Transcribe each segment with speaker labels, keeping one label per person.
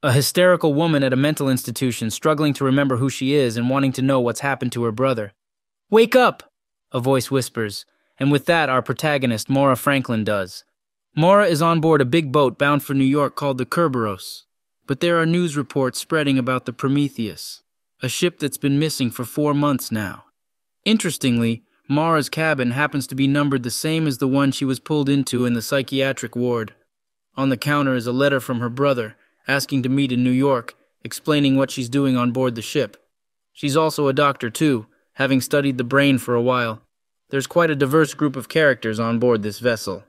Speaker 1: A hysterical woman at a mental institution struggling to remember who she is and wanting to know what's happened to her brother. "Wake up!" a voice whispers, and with that our protagonist, Maura Franklin, does. Maura is on board a big boat bound for New York called the Kerberos, but there are news reports spreading about the Prometheus, a ship that's been missing for 4 months now. Interestingly, Maura's cabin happens to be numbered the same as the one she was pulled into in the psychiatric ward. On the counter is a letter from her brother, asking to meet in New York, explaining what she's doing on board the ship. She's also a doctor too, having studied the brain for a while. There's quite a diverse group of characters on board this vessel,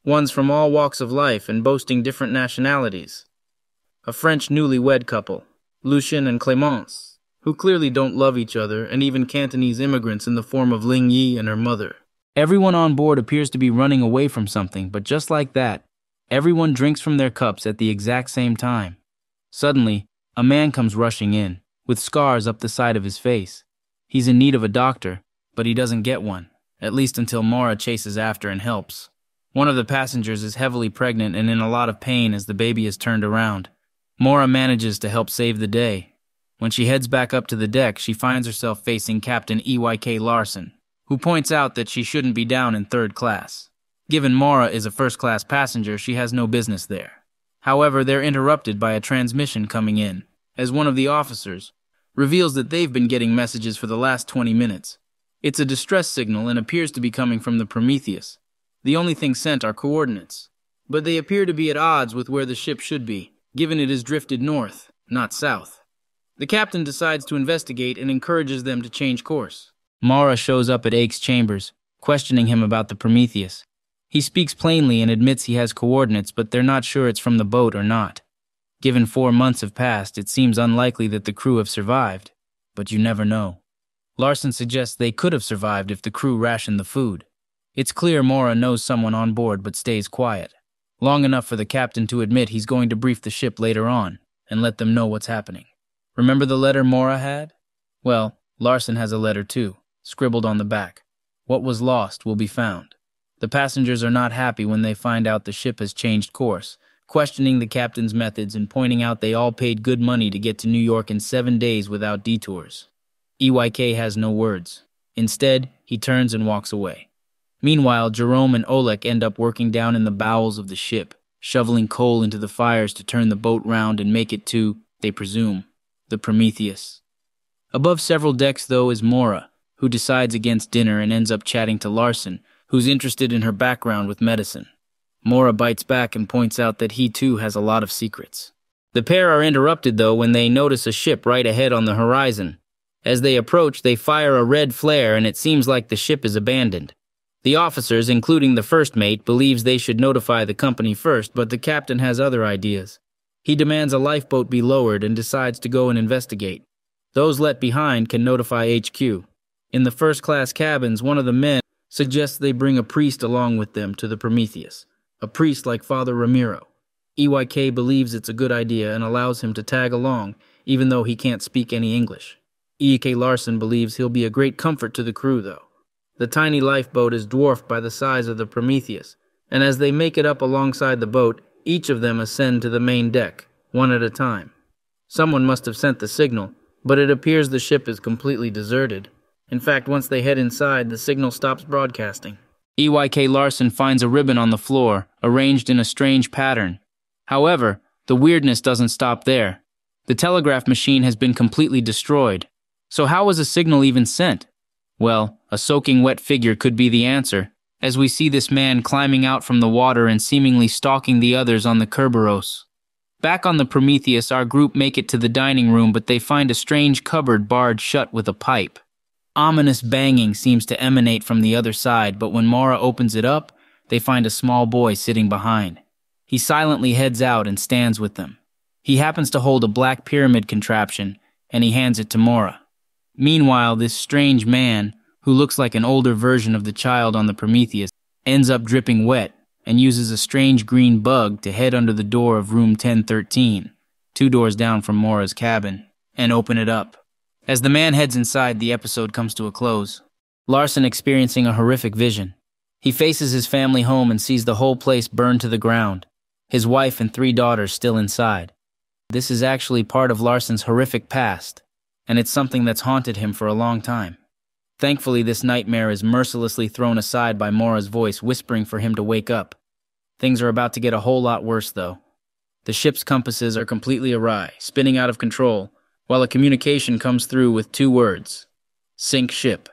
Speaker 1: ones from all walks of life and boasting different nationalities. A French newlywed couple, Lucien and Clémence, who clearly don't love each other, and even Cantonese immigrants in the form of Ling Yi and her mother. Everyone on board appears to be running away from something, but just like that, everyone drinks from their cups at the exact same time. Suddenly, a man comes rushing in, with scars up the side of his face. He's in need of a doctor, but he doesn't get one, at least until Maura chases after and helps. One of the passengers is heavily pregnant and in a lot of pain as the baby is turned around. Maura manages to help save the day. When she heads back up to the deck, she finds herself facing Captain E.Y.K. Larson, who points out that she shouldn't be down in third class. Given Maura is a first-class passenger, she has no business there. However, they're interrupted by a transmission coming in, as one of the officers reveals that they've been getting messages for the last 20 minutes. It's a distress signal and appears to be coming from the Prometheus. The only thing sent are coordinates, but they appear to be at odds with where the ship should be, given it is drifted north, not south. The captain decides to investigate and encourages them to change course. Maura shows up at Ake's chambers, questioning him about the Prometheus. He speaks plainly and admits he has coordinates, but they're not sure it's from the boat or not. Given 4 months have passed, it seems unlikely that the crew have survived, but you never know. Larson suggests they could have survived if the crew rationed the food. It's clear Maura knows someone on board but stays quiet, long enough for the captain to admit he's going to brief the ship later on and let them know what's happening. Remember the letter Maura had? Well, Larson has a letter too, scribbled on the back. What was lost will be found. The passengers are not happy when they find out the ship has changed course, questioning the captain's methods and pointing out they all paid good money to get to New York in 7 days without detours. EYK has no words. Instead, he turns and walks away. Meanwhile, Jerome and Oleg end up working down in the bowels of the ship, shoveling coal into the fires to turn the boat round and make it to, they presume, the Prometheus. Above several decks, though, is Maura, who decides against dinner and ends up chatting to Larson, who's interested in her background with medicine. Maura bites back and points out that he too has a lot of secrets. The pair are interrupted, though, when they notice a ship right ahead on the horizon. As they approach, they fire a red flare and it seems like the ship is abandoned. The officers, including the first mate, believes they should notify the company first, but the captain has other ideas. He demands a lifeboat be lowered and decides to go and investigate. Those let behind can notify HQ. In the first-class cabins, one of the men suggests they bring a priest along with them to the Prometheus, a priest like Father Ramiro. EYK believes it's a good idea and allows him to tag along, even though he can't speak any English. E.K. Larson believes he'll be a great comfort to the crew, though. The tiny lifeboat is dwarfed by the size of the Prometheus, and as they make it up alongside the boat, each of them ascend to the main deck, one at a time. Someone must have sent the signal, but it appears the ship is completely deserted. In fact, once they head inside, the signal stops broadcasting. EYK Larson finds a ribbon on the floor, arranged in a strange pattern. However, the weirdness doesn't stop there. The telegraph machine has been completely destroyed. So how was a signal even sent? Well, a soaking wet figure could be the answer, as we see this man climbing out from the water and seemingly stalking the others on the Kerberos. Back on the Prometheus, our group make it to the dining room, but they find a strange cupboard barred shut with a pipe. Ominous banging seems to emanate from the other side, but when Maura opens it up, they find a small boy sitting behind. He silently heads out and stands with them. He happens to hold a black pyramid contraption, and he hands it to Maura. Meanwhile, this strange man, who looks like an older version of the child on the Prometheus, ends up dripping wet and uses a strange green bug to head under the door of room 1013, 2 doors down from Maura's cabin, and open it up. As the man heads inside, the episode comes to a close. Larson experiencing a horrific vision. He faces his family home and sees the whole place burned to the ground, his wife and 3 daughters still inside. This is actually part of Larson's horrific past, and it's something that's haunted him for a long time. Thankfully, this nightmare is mercilessly thrown aside by Mora's voice whispering for him to wake up. Things are about to get a whole lot worse, though. The ship's compasses are completely awry, spinning out of control, while a communication comes through with 2 words: sink ship.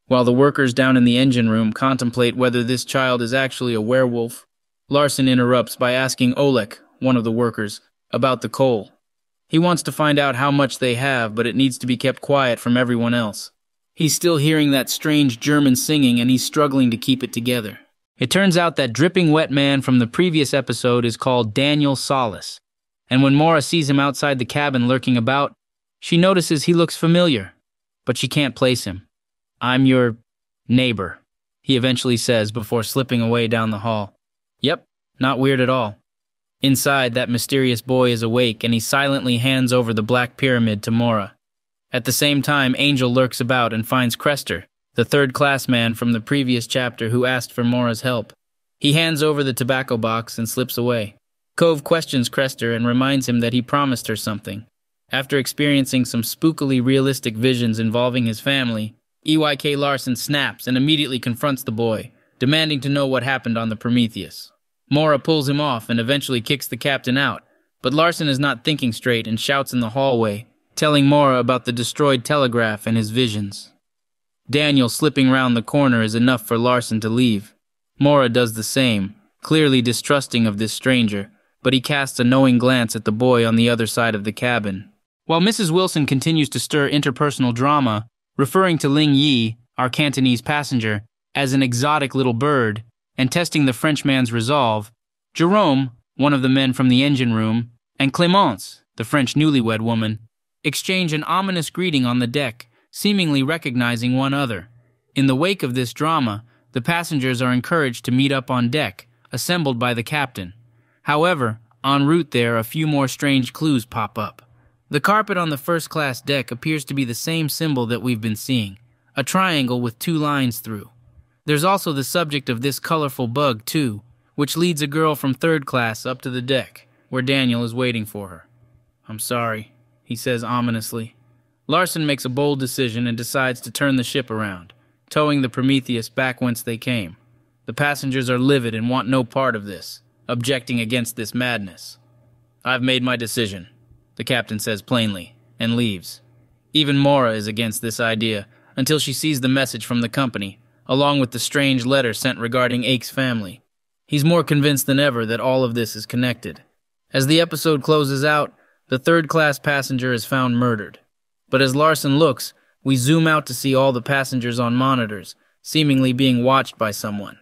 Speaker 1: While the workers down in the engine room contemplate whether this child is actually a werewolf, Larson interrupts by asking Oleg, one of the workers, about the coal. He wants to find out how much they have, but it needs to be kept quiet from everyone else. He's still hearing that strange German singing, and he's struggling to keep it together. It turns out that dripping wet man from the previous episode is called Daniel Solis, and when Mora sees him outside the cabin lurking about, she notices he looks familiar, but she can't place him. "I'm your neighbor," he eventually says before slipping away down the hall. Yep, not weird at all. Inside, that mysterious boy is awake, and he silently hands over the Black Pyramid to Mora. At the same time, Angel lurks about and finds Crester, the third-class man from the previous chapter who asked for Mora's help. He hands over the tobacco box and slips away. Cove questions Crester and reminds him that he promised her something. After experiencing some spookily realistic visions involving his family, EYK Larson snaps and immediately confronts the boy, demanding to know what happened on the Prometheus. Mora pulls him off and eventually kicks the captain out, but Larson is not thinking straight and shouts in the hallway, telling Mora about the destroyed telegraph and his visions. Daniel slipping round the corner is enough for Larson to leave. Mora does the same, clearly distrusting of this stranger, but he casts a knowing glance at the boy on the other side of the cabin. While Mrs. Wilson continues to stir interpersonal drama, referring to Ling Yi, our Cantonese passenger, as an exotic little bird, and testing the Frenchman's resolve, Jerome, one of the men from the engine room, and Clémence, the French newlywed woman, exchange an ominous greeting on the deck, seemingly recognizing one other. In the wake of this drama, the passengers are encouraged to meet up on deck, assembled by the captain. However, en route there, a few more strange clues pop up. The carpet on the first-class deck appears to be the same symbol that we've been seeing, a triangle with 2 lines through. There's also the subject of this colorful bug, too, which leads a girl from third class up to the deck, where Daniel is waiting for her. "I'm sorry," he says ominously. Larson makes a bold decision and decides to turn the ship around, towing the Prometheus back whence they came. The passengers are livid and want no part of this, objecting against this madness. "I've made my decision," the captain says plainly, and leaves. Even Mora is against this idea, until she sees the message from the company, along with the strange letter sent regarding Ake's family. He's more convinced than ever that all of this is connected. As the episode closes out, the third-class passenger is found murdered. But as Larson looks, we zoom out to see all the passengers on monitors, seemingly being watched by someone.